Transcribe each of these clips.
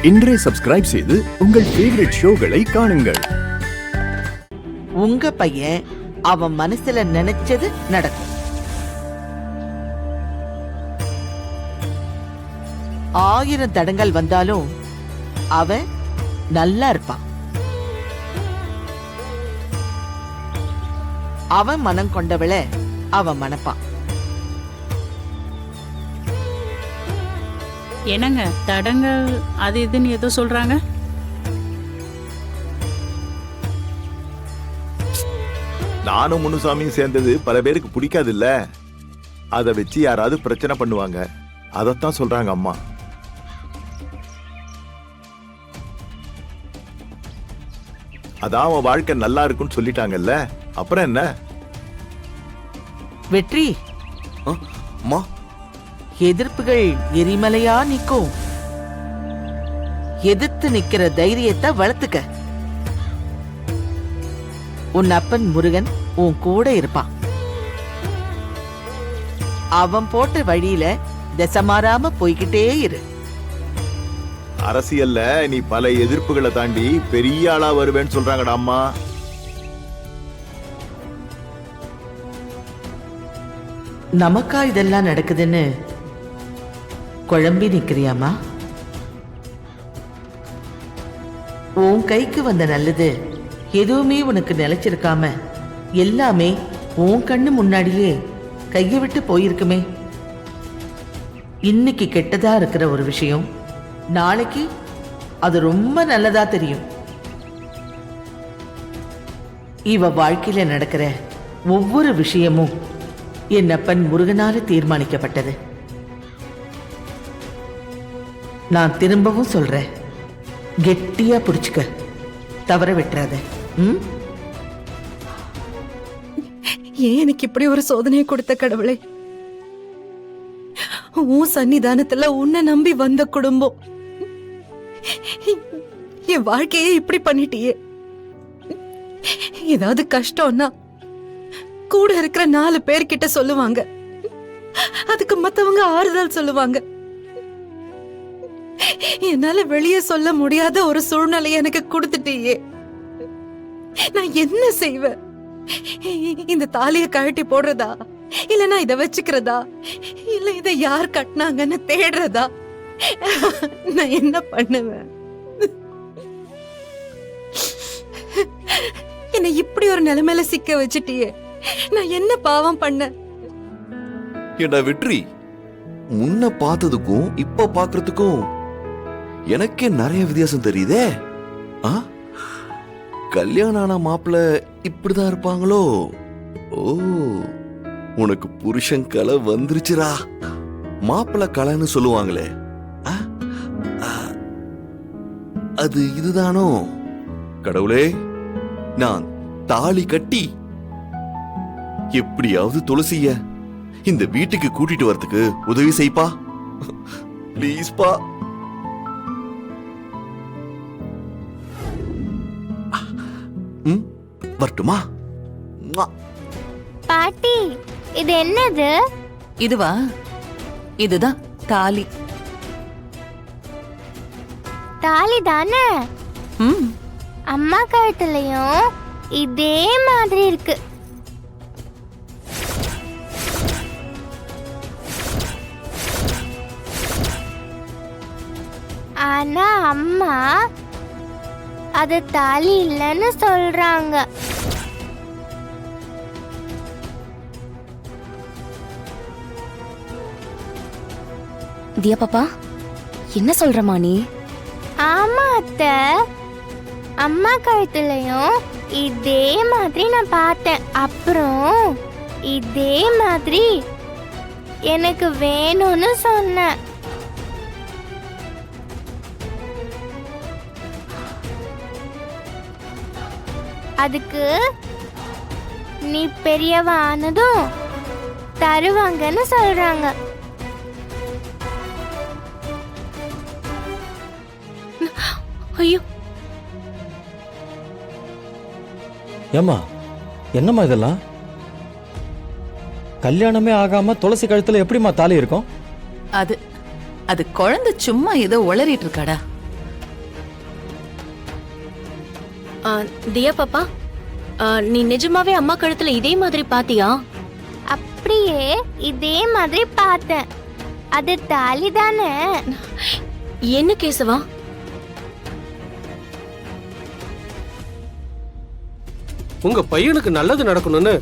இன்றே சப்ஸ்கிரைப் செய்து உங்கள் ஃபேவரட் ஷோகளை காணுங்கள். உங்க பையன் அவன் மனசுல நினைச்சது நடக்கும். 1000 தடங்கள் வந்தாலும் அவன் நல்லா இருப்பான். அவன் மனம் கொண்டவளை அவன் மனப்பான். என்னங்க தடங்கள் அது இதுன்னு ஏதோ சொல்றாங்க. நானும் முனுசாமியும் சேர்ந்தது பல பேருக்கு பிடிக்காது இல்ல. அதை வச்சு யாராவது பிரச்சனை பண்ணுவாங்க. அதத்தான் சொல்றாங்க அம்மா. அதான் அவன் வாழ்க்கை நல்லா இருக்குன்னு சொல்லிட்டாங்கல்ல, அப்புறம் என்ன? வெற்றி, எதிர்ப்புகள் எரிமலையா நிக்கும். எதிர்த்து நிக்கிற தைரியத்தை வளர்த்துக்க. உன் அப்பன் முருகன் உன் கூட இருப்பான். அவன் போட்ட வழியில திசை மாறாம போய்கிட்டே இரு. அரசியல்ல நீ பல எதிர்ப்புகளை தாண்டி பெரிய ஆளா வருவேன்னு சொல்றாங்கடா அம்மா. நமக்கா இதெல்லாம் நடக்குதுன்னு குழம்பி நிக்கிறியாமா? உன் கைக்கு வந்த நல்லது எதுவுமே உனக்கு நிலைச்சிருக்காம எல்லாமே உன் கண்ணு முன்னாடியே கையை விட்டு போயிருக்குமே. இன்னைக்கு கெட்டதா இருக்கிற ஒரு விஷயம் நாளைக்கு அது ரொம்ப நல்லதா தெரியும். இவ வாழ்க்கையில நடக்கிற ஒவ்வொரு விஷயமும் என் அப்பன் முருகனால தீர்மானிக்கப்பட்டது. நான் திரும்பவும் சொல்றேன், கெட்டியா புடிச்சுக்க, தவற விட்டுறாத. ஏன் எனக்கு இப்படி ஒரு சோதனையை கொடுத்த கடவுளே? உன் சன்னிதானத்துல உன்னை நம்பி வந்த குடும்பம் என் வாழ்க்கையே இப்படி பண்ணிட்டியே. ஏதாவது கஷ்டம்னா கூட இருக்கிற 4 பேர்கிட்ட சொல்லுவாங்க, அதுக்கு மத்தவங்க ஆறுதல் சொல்லுவாங்க. என்னால வெளியே சொல்ல முடியாத ஒரு சூழ்நிலை எனக்கு கொடுத்துட்டியே. நான் என்ன செய்வேன்? இந்த தாலிய கழட்டி போடுறதா, இல்ல நான் இதை வச்சுக்கிறதா, இல்ல இதை யார் கட்டினாங்கன்னு தேடுறதா? நான் என்ன பண்ணுவேன்? என்னை இப்படி ஒரு நிலைமையில சிக்க வச்சுட்டியே. நான் என்ன பாவம் பண்ண? ஏண்டா வெற்றி, முன்ன பார்த்ததுக்கும் இப்ப பாக்குறதுக்கும் எனக்கே நிறைய வித்தியாசம் தெரியுதே. கல்யாணம் ஆன மாப்பிள்ள இப்படிதான் இருப்பாங்களோ? ஓ, உனக்கு புருஷன் கலை வந்துருச்சுரா. மாப்பிள்ள கலைன்னு சொல்லுவாங்களே, அது இதுதானோ? கடவுளே, நான் தாலி கட்டி எப்படியாவது துளசிய இந்த வீட்டுக்கு கூட்டிட்டு வரதுக்கு உதவி செய்ப்பா, பிளீஸ்பா. வரட்டுமா? பாட்டி, இது என்னது? இதுவா? இதுதான் தாலி. தாலி தானே? அம்மா கழுத்துலயும் இதே மாதிரி இருக்கு. ஆனா அம்மா அது தாலி இல்லைன்னு சொல்றாங்க. தியா பாப்பா, என்ன சொல்றமா நீ? ஆமா அத்தை, அம்மா கழுத்துலயும் இதே மாதிரி நான் பார்த்தேன். அப்புறம் இதே மாதிரி எனக்கு வேணும்னு சொன்னேன். அதுக்கு நீ பெரியவ ஆனதும் தருவாங்கன்னு சொல்றாங்க. ஐயோ, ஏம்மா, என்னம்மா இதெல்லாம்? கல்யாணமே ஆகாம துளசி கழுத்துல எப்படிமா தாலி இருக்கும்? அது அது குழந்தை சும்மா ஏதோ உளறிட்டு இருக்காடா. தியா பாப்பா, நீ நிஜமாவே அம்மா கழுத்துல இதே மாதிரி பாத்தியா? அப்படியே இதே மாதிரி பார்த்தேன். அது தாலி தானே? என்ன கேசவா? உங்க பையனுக்கு நல்லது நடக்கணும்னு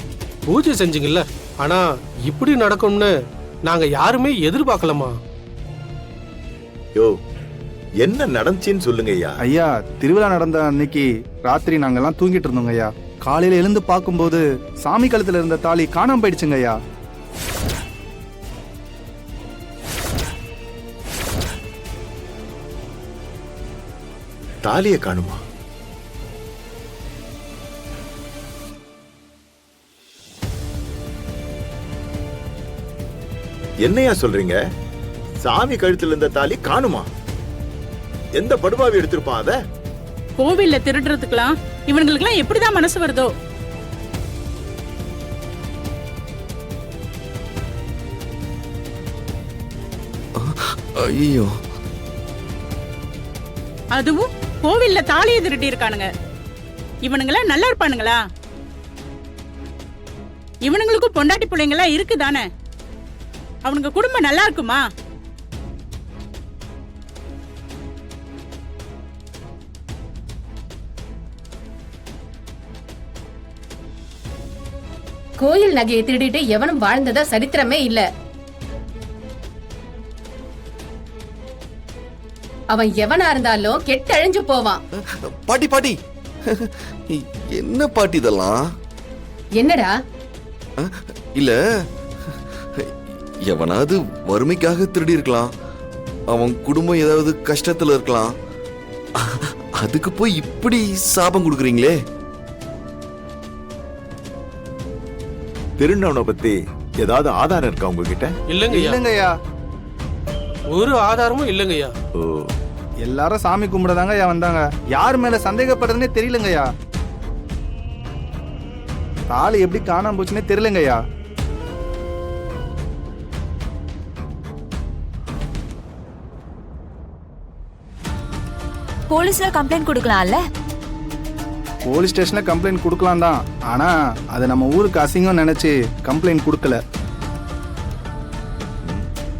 பூஜை செஞ்சீங்கல்ல, ஆனா இப்படி நடக்கும்னு நாங்க யாருமே எதிர்பார்க்கலமா. யோ, என்ன நடந்துச்சுன்னு சொல்லுங்க ஐயா. ஐயா, திருவிழா நடந்த அன்னைக்கு ராத்திரி நாங்கெல்லாம் தூங்கிட்டு இருந்தோங்க ஐயா. காலையில எழுந்து பார்க்கும்போது சாமி கழுத்துல இருந்த தாலி காணாம போயிடுச்சுங்க ஐயா. தாலியை காணுமா? என்னையா சொல்றீங்க? சாமி கழுத்துல இருந்த தாலி காணுமா? எந்த படுபாவி எடுத்திருப்பான் அத? கோவில்ல திருடுறதுக்கெல்லாம் இவங்களுக்கெல்லாம் எப்படிதான் மனசு வருதோ? ஐயோ, அதுவும் கோவில்ல தாலியை திருடி இருக்கானுங்க. இவனுங்களாம் நல்லா இருப்பானுங்களா? இவனுங்களுக்கும் பொண்டாட்டி பிள்ளைங்களா இருக்குதானே? அவனுங்க குடும்பம் நல்லா இருக்குமா? கோயில் நகையை திருடிட்டு எவனும் வாழ்ந்ததா சரித்திரமே இல்ல. அவன் எவனா இருந்தாலும் கெட்டழிஞ்சு போவான். பாட்டி பாட்டி, என்ன பாட்டி இதெல்லாம்? என்னடா? இல்ல, எவனாவது வறுமைக்காக திருடி இருக்கலாம், அவன் குடும்பம் ஏதாவது கஷ்டத்துல இருக்கலாம், அதுக்கு போய் இப்படி சாபம் கொடுக்குறீங்களே. திருநவனை பத்தி ஏதாவது ஆதாரம் இருக்கா உங்ககிட்ட? இல்லங்கய்யா, ஒரு ஆதாரமும் இல்லங்கய்யா. ஓ, எல்லாரும் சாமி கும்பிடதாங்க ஐயா வந்தாங்க. யார் மேல சந்தேகப்படுறதுனே தெரியலங்க ஐயா. தாலி எப்படி காணாம போச்சுன்னே தெரியலங்க ஐயா. போலீஸ்ல கம்ப்ளைண்ட் கொடுக்கலாம்ல? போலீஸ் ஸ்டேஷன்ல கம்ப்ளைண்ட் கொடுக்கலாம் தான், ஆனா அது நம்ம ஊருக்கு அசிங்கம் நினைச்சு கம்ப்ளைண்ட் கொடுக்கல.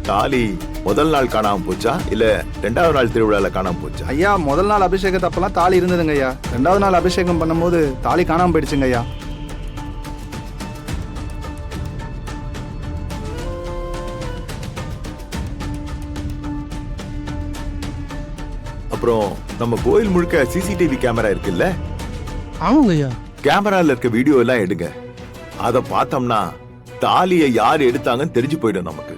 தாலி முதல் நாள் காணாம போச்சா இல்ல ரெண்டாவது நாள் திருவிழால காணாம போச்சா? ஐயா, முதல் நாள் அபிஷேகத்தப்பெல்லாம் தாலி இருந்ததுங்க ஐயா. ரெண்டாவது நாள் அபிஷேகம் பண்ணும்போது தாலி காணாம போயிடுச்சுங்க ஐயா. அப்புறம் நம்ம கோயில் முழுக்க சிசிடிவி கேமரா இருக்குல்ல? ஆமாங்கய்யா. கேமரால இருக்க வீடியோ எல்லாம் எடுங்க. அத பார்த்தோம்னா தாலியை யார் எடுத்தாங்கன்னு தெரிஞ்சு போயிடும் நமக்கு.